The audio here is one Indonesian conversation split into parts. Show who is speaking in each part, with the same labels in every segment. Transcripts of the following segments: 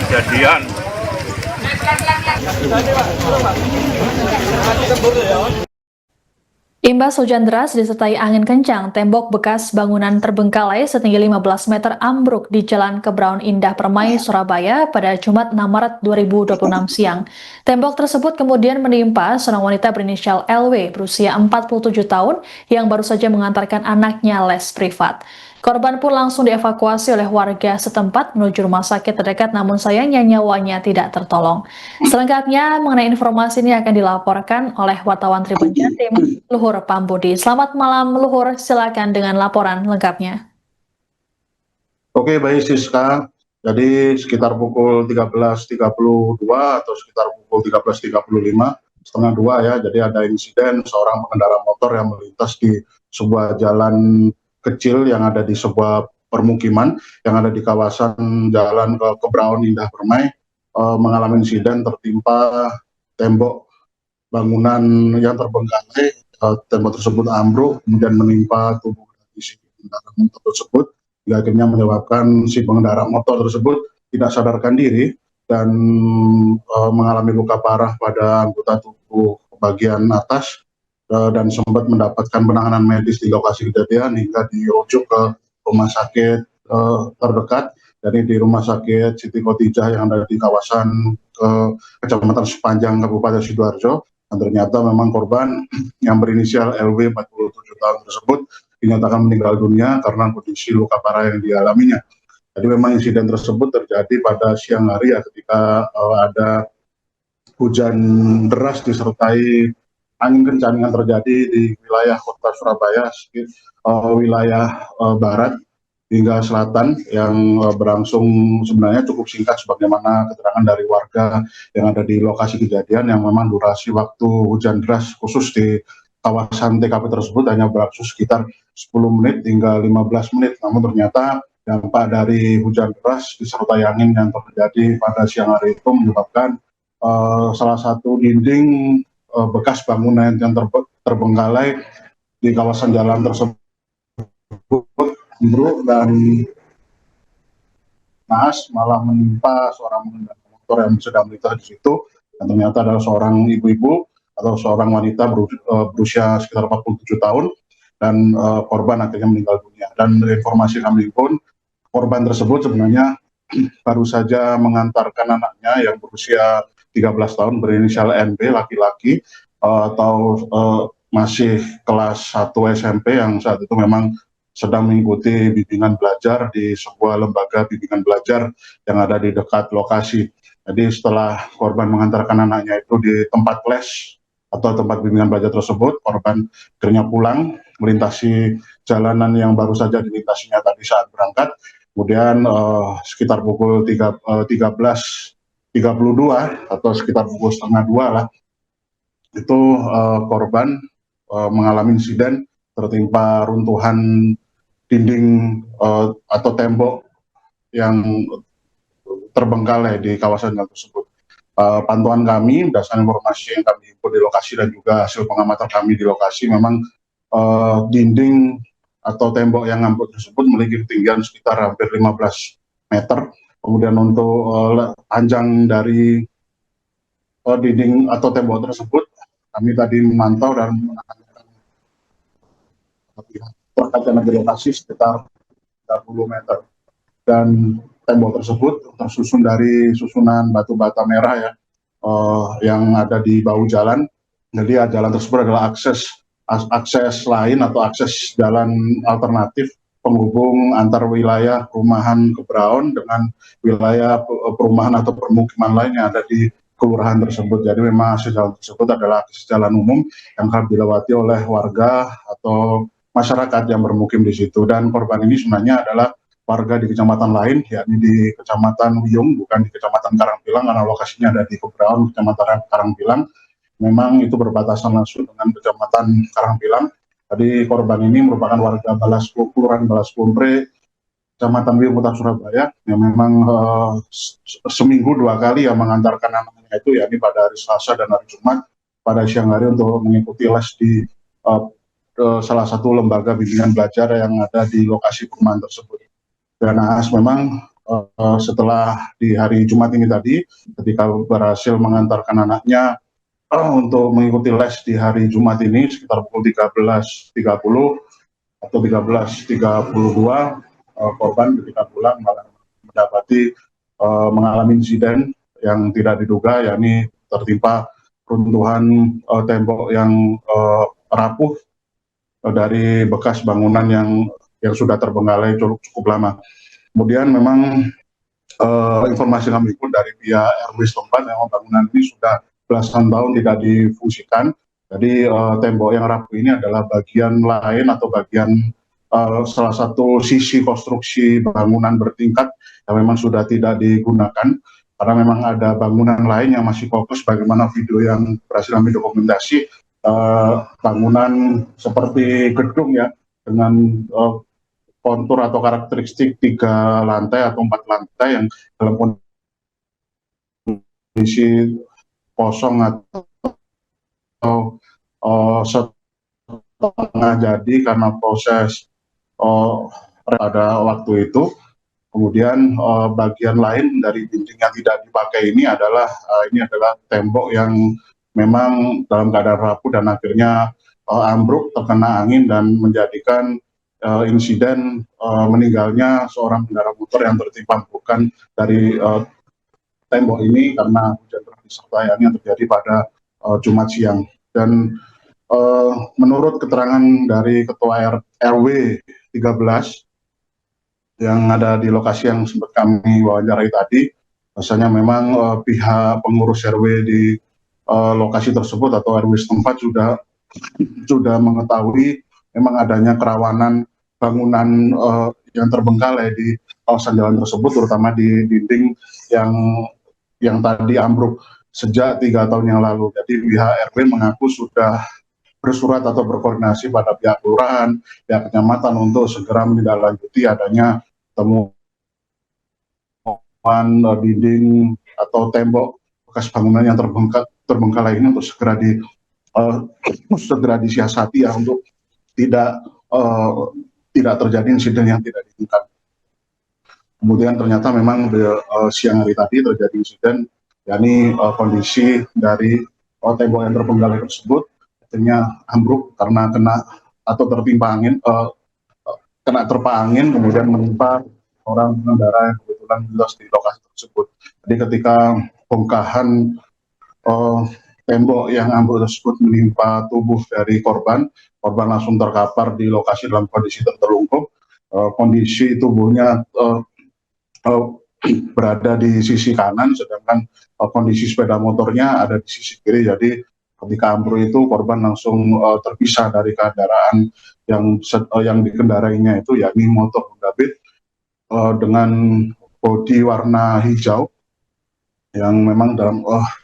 Speaker 1: Kejadian
Speaker 2: imbas hujan deras disertai angin kencang, tembok bekas bangunan terbengkalai setinggi 15 meter ambruk di Jalan Kebraun Indah Permai, Surabaya pada Jumat 6 Maret 2026 siang. Tembok tersebut kemudian menimpa seorang wanita berinisial LW berusia 47 tahun yang baru saja mengantarkan anaknya les privat. Korban pun langsung dievakuasi oleh warga setempat menuju rumah sakit terdekat, namun sayangnya nyawanya tidak tertolong. Selengkapnya mengenai informasi ini akan dilaporkan oleh wartawan Tribun Jatim, Luhur Pambudi. Selamat malam Luhur, silakan dengan laporan lengkapnya.
Speaker 3: Oke, baik Siska. Jadi sekitar pukul 13.32 atau sekitar pukul 13.35, setengah dua ya. Jadi ada insiden seorang pengendara motor yang melintas di sebuah jalan kecil yang ada di sebuah permukiman yang ada di kawasan Jalan Kebraun Indah Permai, mengalami insiden tertimpa tembok bangunan yang terbengkalai. Tembok tersebut ambruk kemudian menimpa tubuh dari si pengendara motor tersebut, hingga akhirnya menyebabkan si pengendara motor tersebut tidak sadarkan diri dan mengalami luka parah pada anggota tubuh bagian atas, dan sempat mendapatkan penanganan medis di lokasi kejadian hingga dirujuk ke rumah sakit terdekat, dari di Rumah Sakit Siti Khotijah yang ada di kawasan Kecamatan Sepanjang Kabupaten Sidoarjo. Dan ternyata memang korban yang berinisial LW 47 tahun tersebut dinyatakan meninggal dunia karena kondisi luka parah yang dialaminya. Jadi memang insiden tersebut terjadi pada siang hari ya, ketika ada hujan deras disertai angin kencang yang terjadi di wilayah kota Surabaya, wilayah barat hingga selatan, yang berlangsung sebenarnya cukup singkat sebagaimana keterangan dari warga yang ada di lokasi kejadian, yang memang durasi waktu hujan deras khusus di kawasan TKP tersebut hanya berlangsung sekitar 10 menit hingga 15 menit. Namun ternyata dampak dari hujan deras disertai angin yang terjadi pada siang hari itu menyebabkan salah satu dinding bekas bangunan yang terbengkalai di kawasan jalan tersebut ambruk dan naas, malah menimpa seorang pengendara motor yang sedang melintas di situ, dan ternyata adalah seorang ibu-ibu atau seorang wanita berusia sekitar 47 tahun, dan korban akhirnya meninggal dunia. Dan dari informasi kami pun, korban tersebut sebenarnya baru saja mengantarkan anaknya yang berusia 13 tahun berinisial NB, laki-laki, atau masih kelas 1 SMP, yang saat itu memang sedang mengikuti bimbingan belajar di sebuah lembaga bimbingan belajar yang ada di dekat lokasi. Jadi setelah korban mengantarkan anaknya itu di tempat les atau tempat bimbingan belajar tersebut, korban akhirnya pulang melintasi jalanan yang baru saja dilintasinya tadi saat berangkat. Kemudian sekitar pukul 13.32 atau sekitar pukul setengah dua lah, itu korban mengalami insiden tertimpa runtuhan dinding atau tembok yang terbengkalai di kawasan tersebut. Pantauan kami berdasarkan informasi yang kami himpun di lokasi dan juga hasil pengamatan kami di lokasi, memang dinding atau tembok yang ambruk tersebut memiliki ketinggian sekitar hampir 15 meter. Kemudian untuk panjang dari dinding atau tembok tersebut, kami tadi memantau dan menanyakan terkait dengan lokasi sekitar 30 meter, dan tembok tersebut tersusun dari susunan batu bata merah ya, yang ada di bahu jalan. Jadi jalan tersebut adalah akses lain atau akses jalan alternatif penghubung antar wilayah perumahan Kebraun dengan wilayah perumahan atau permukiman lain yang ada di kelurahan tersebut. Jadi memang akses jalan tersebut adalah akses jalan umum yang kerap dilewati oleh warga atau masyarakat yang bermukim di situ. Dan korban ini sebenarnya adalah warga di kecamatan lain, yakni di Kecamatan Wiyung, bukan di Kecamatan Karangpilang, karena lokasinya ada di Kebraun, Kecamatan Karangpilang. Memang itu berbatasan langsung dengan Kecamatan Karangpilang. Tadi korban ini merupakan warga Kelurahan Balas Kumpre, Kecamatan Wiyung Kota Surabaya yang memang seminggu 2 kali yang mengantarkan anaknya itu, yakni pada hari Selasa dan hari Jumat pada siang hari untuk mengikuti les di salah satu lembaga bimbingan belajar yang ada di lokasi perumahan tersebut. Dan naas memang setelah di hari Jumat ini tadi, ketika berhasil mengantarkan anaknya untuk mengikuti les di hari Jumat ini sekitar pukul 13.30 atau 13.32, korban ketika pulang malah mendapati mengalami insiden yang tidak diduga, yakni tertimpa runtuhan tembok yang rapuh dari bekas bangunan yang sudah terbengkalai cukup lama. Kemudian memang informasi kami pun dari pihak RW setempat yang bangunan ini sudah belasan tahun tidak difungsikan. Jadi tembok yang rapuh ini adalah bagian lain atau bagian salah satu sisi konstruksi bangunan bertingkat yang memang sudah tidak digunakan, karena memang ada bangunan lain yang masih fokus. Bagaimana video yang berhasil kami dokumentasi, bangunan seperti gedung ya, dengan kontur atau karakteristik 3 lantai atau 4 lantai yang dalam kondisi kosong atau setengah jadi karena proses pada waktu itu. Kemudian bagian lain dari dinding yang tidak dipakai ini adalah tembok yang memang dalam keadaan rapuh dan akhirnya ambruk terkena angin dan menjadikan insiden meninggalnya seorang pengendara motor yang tertimpa bukan dari tembok ini karena hujan deras disertai angin yang terjadi pada Jumat siang. Dan menurut keterangan dari Ketua RW 13 yang ada di lokasi yang sempat kami wawancarai tadi, rasanya memang pihak pengurus RW di lokasi tersebut atau RW setempat sudah mengetahui memang adanya kerawanan bangunan yang terbengkalai di kawasan jalan tersebut, terutama di dinding yang tadi ambruk sejak 3 tahun yang lalu. Jadi pihak RW mengaku sudah bersurat atau berkoordinasi pada pihak kelurahan, pihak kecamatan untuk segera menindaklanjuti adanya temuan dinding atau tembok bekas bangunan yang terbengkalai ini untuk segera disiasati ya, untuk tidak terjadi insiden yang tidak diinginkan. Kemudian ternyata memang siang hari tadi terjadi insiden, yakni kondisi dari tembok yang terbengkalai tersebut akhirnya ambruk karena tertimpa angin, kena terpa angin, kemudian menimpa orang pengendara yang kebetulan melintas di lokasi tersebut. Jadi ketika bongkahan tembok yang ambruk tersebut menimpa tubuh dari korban langsung terkapar di lokasi dalam kondisi tertelungkup. Kondisi tubuhnya berada di sisi kanan, sedangkan kondisi sepeda motornya ada di sisi kiri. Jadi ketika ambruk itu korban langsung terpisah dari kendaraan yang dikendarainya itu, yakni motor Honda Beat dengan bodi warna hijau yang memang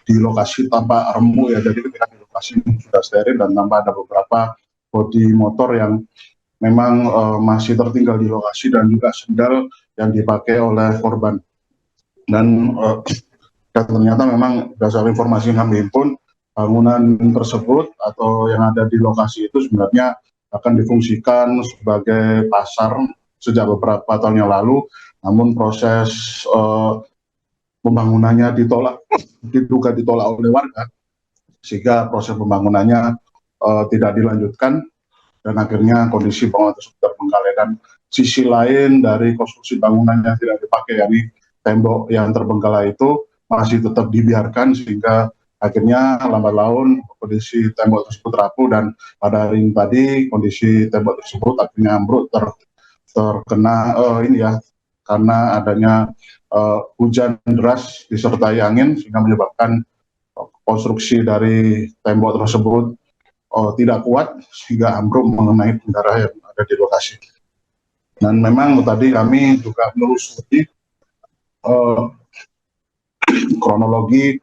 Speaker 3: di lokasi tanpa remuk ya. Jadi ketika di lokasi sudah steril dan tanpa ada beberapa bodi motor yang memang masih tertinggal di lokasi, dan juga sendal yang dipakai oleh korban. Dan ternyata memang berdasarkan informasi yang kami himpun, bangunan tersebut atau yang ada di lokasi itu sebenarnya akan difungsikan sebagai pasar sejak beberapa tahun yang lalu, namun proses pembangunannya diduga ditolak oleh warga, sehingga proses pembangunannya tidak dilanjutkan, dan akhirnya kondisi bangunan tersebut terbengkalai. Dan sisi lain dari konstruksi bangunan yang tidak dipakai, yakni tembok yang terbengkalai itu masih tetap dibiarkan, sehingga akhirnya lambat laun kondisi tembok tersebut rapuh, dan pada hari ini tadi kondisi tembok tersebut akhirnya ambruk terkena karena adanya hujan deras disertai angin, sehingga menyebabkan konstruksi dari tembok tersebut tidak kuat sehingga ambruk mengenai pengendara yang ada di lokasi. Dan memang tadi kami juga menelusuri kronologi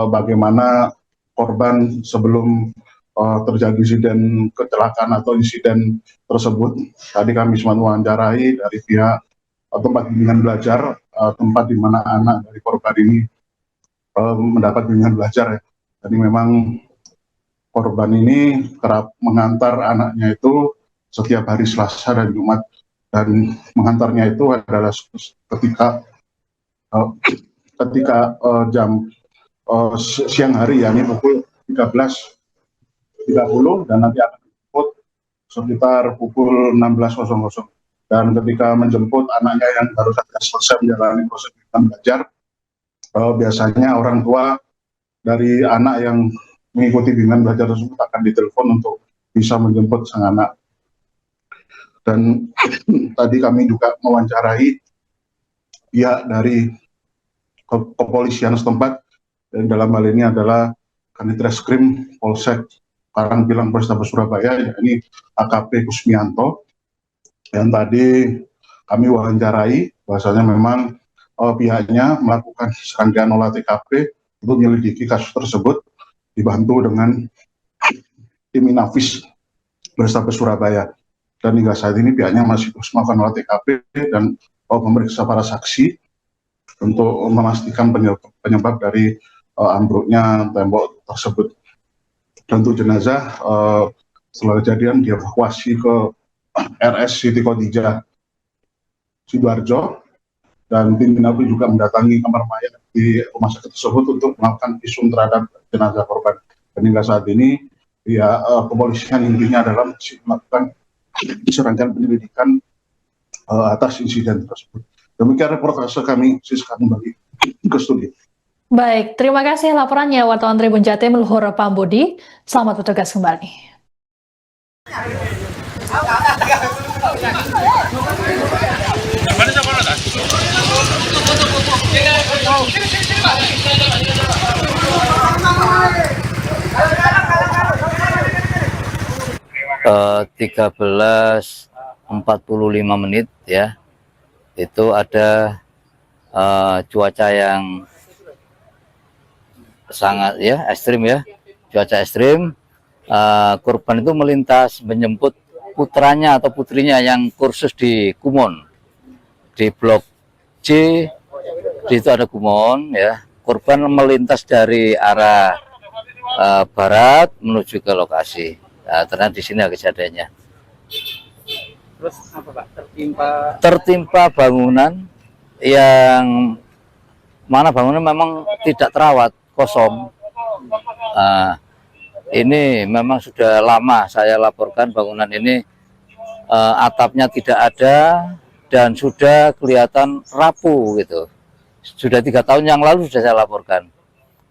Speaker 3: bagaimana korban sebelum terjadi insiden kecelakaan atau insiden tersebut. Tadi kami sempat mewawancarai dari pihak tempat bimbingan belajar, tempat di mana anak dari korban ini mendapat bimbingan belajar ya. Jadi memang korban ini kerap mengantar anaknya itu setiap hari Selasa dan Jumat, dan mengantarnya itu adalah ketika jam siang hari, yakni pukul 13.30, dan nanti akan dijemput sekitar pukul 16.00. Dan ketika menjemput anaknya yang baru saja selesai menjalani proses belajar, biasanya orang tua dari anak yang mengikuti bimbingan belajar tersebut akan ditelepon untuk bisa menjemput sang anak. Dan tadi kami juga mewawancarai pihak dari kepolisian setempat, dan dalam hal ini adalah Kanit Reskrim Polsek Karangpilang Polrestabes Surabaya, yakni AKP Kusmianto. Yang tadi kami wawancarai bahwasanya memang pihaknya melakukan serangkaian olah TKP untuk menyelidiki kasus tersebut, dibantu dengan tim Inafis Polrestabes Surabaya. Dan hingga saat ini pihaknya masih terus melakukan olah TKP dan memeriksa para saksi untuk memastikan penyebab dari ambruknya tembok tersebut. Dan untuk jenazah setelah kejadian dievakuasi ke RS Siti Khadijah Sidoarjo, dan tim Inapi juga mendatangi kamar mayat di rumah sakit tersebut untuk melakukan visum terhadap jenazah korban. Dan hingga saat ini ya, kepolisian intinya adalah masih melakukan serangkaian penyelidikan atas insiden tersebut. Demikian reportase kami, Siska, kembali ke studio.
Speaker 2: Baik, terima kasih laporannya wartawan Tribun Jatim Luhur Pambudi. Selamat bertugas kembali.
Speaker 1: Uh, 13.45 ya, itu ada cuaca yang sangat ya ekstrim ya, cuaca ekstrim. Korban itu melintas menjemput putranya atau putrinya yang kursus di Kumon, di blok C, di itu ada Kumon ya. Korban melintas dari arah barat menuju ke lokasi. Ternyata di sini kejadiannya.
Speaker 4: Terus apa Pak?
Speaker 1: Tertimpa bangunan yang mana bangunan memang tidak terawat, kosong. Ini memang sudah lama saya laporkan bangunan ini, atapnya tidak ada dan sudah kelihatan rapuh gitu. Sudah 3 tahun yang lalu sudah saya laporkan,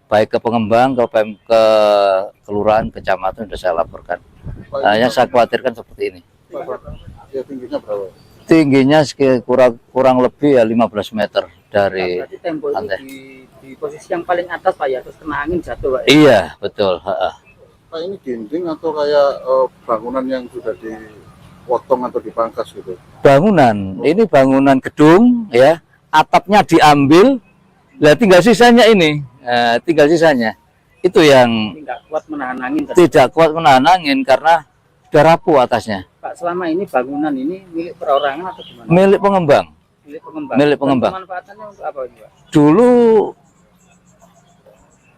Speaker 1: baik ke pengembang, ke kelurahan, kecamatan sudah saya laporkan. Yang saya khawatirkan seperti ini.
Speaker 3: Ya, tingginya berapa?
Speaker 1: Tingginya kurang lebih ya 15 meter dari
Speaker 4: lantai. Di posisi yang paling atas Pak ya, terus kena angin jatuh Pak.
Speaker 1: Iya, betul.
Speaker 3: Pak, ini dinding atau kayak bangunan yang sudah dipotong atau dipangkas gitu?
Speaker 1: Bangunan, ini bangunan gedung ya, atapnya diambil, lah tinggal sisanya ini, tinggal sisanya. Itu yang
Speaker 4: tidak kuat menahan angin.
Speaker 1: Tidak kuat menahan angin karena sudah rapuh atasnya.
Speaker 4: Pak, selama ini bangunan ini milik perorangan atau gimana?
Speaker 1: Milik pengembang.
Speaker 4: Milik pengembang.
Speaker 1: Milik pengembang.
Speaker 4: Pemanfaatannya untuk apa ini Pak?
Speaker 1: Dulu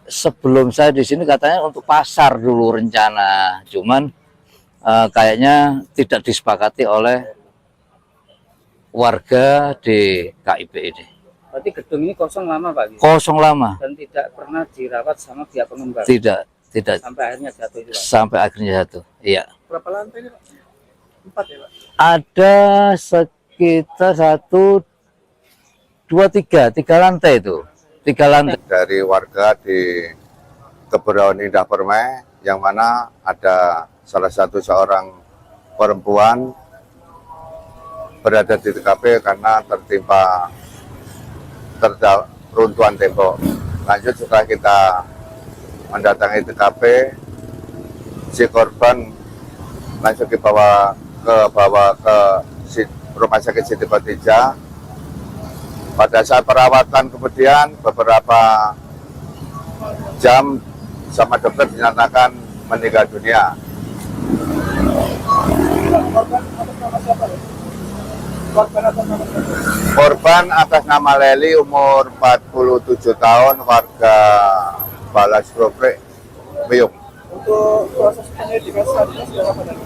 Speaker 1: sebelum saya di sini katanya untuk pasar dulu rencana, cuman kayaknya tidak disepakati oleh warga di KIP ini.
Speaker 4: Berarti gedung ini kosong lama Pak? Gitu?
Speaker 1: Kosong lama.
Speaker 4: Dan tidak pernah dirawat sama pihak pengembang?
Speaker 1: Tidak.
Speaker 4: Sampai akhirnya jatuh itu Pak?
Speaker 1: Sampai akhirnya jatuh, iya.
Speaker 4: Berapa lantai ini Pak? 4 ya Pak?
Speaker 1: Ada sekitar 1, 2, 3 lantai itu. 3 lantai.
Speaker 5: Dari warga di Keberauan Indah Permai, yang mana ada salah satu seorang perempuan berada di TKP karena tertimpa runtuhan tembok. Lanjut setelah kita mendatangi TKP, si korban langsung dibawa ke rumah sakit Siti Khadijah. Pada saat perawatan kemudian beberapa jam sama dokter dinyatakan meninggal dunia. Korban atas nama Leli, umur 47 tahun, warga Balas Grobrek, Beyung.
Speaker 6: Untuk proses penyelidikan saat ini sudah apa dan